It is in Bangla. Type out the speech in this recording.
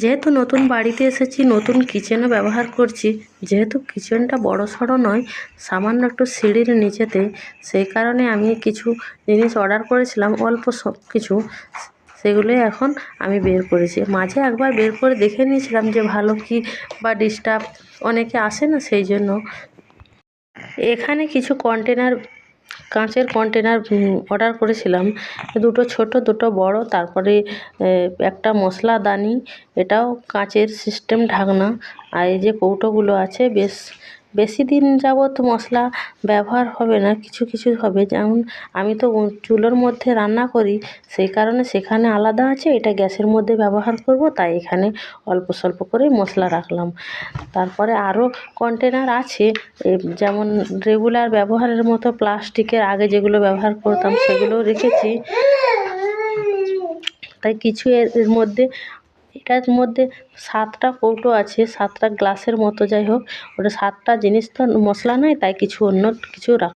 যেহেতু নতুন বাড়িতে এসেছি, নতুন কিচেনও ব্যবহার করছি, যেহেতু কিচেনটা বড়সড় নয়, সামান্য একটু সিঁড়ির নিচেতে, সেই কারণে আমি কিছু জিনিস অর্ডার করেছিলাম, অল্প সব কিছু, সেগুলোই এখন আমি বের করেছি। মাঝে একবার বের করে দেখে নিয়েছিলাম যে ভালো কি বা ডিস্টার্ব অনেকে আসে না, সেই জন্য। এখানে কিছু কন্টেনার, কাঁচের কন্টেনার অর্ডার করেছিলাম, দুটো ছোট দুটো বড়, তারপরে একটা মশলাদানি, এটাও কাঁচের সিস্টেম ঢাকনা। আর এই যে কৌটোগুলো আছে, বেশি দিন যাবত মশলা ব্যবহার হবে না, কিছু কিছু হবে। যেমন আমি তো চুলোর মধ্যে রান্না করি, সেই কারণে সেখানে আলাদা আছে, এটা গ্যাসের মধ্যে ব্যবহার করব, তাই এখানে অল্প স্বল্প করে মশলা রাখলাম। তারপরে আরও কন্টেনার আছে, যেমন রেগুলার ব্যবহারের মতো প্লাস্টিকের আগে যেগুলো ব্যবহার করতাম সেগুলোও রেখেছি। তাই কিছু এর মধ্যে, এটার মধ্যে 7টা কৌটো আছে, 7টা গ্লাসের মতো, যাই হোক, ওটা 7টা জিনিস তো মশলা নয়, তাই কিছু অন্য কিছু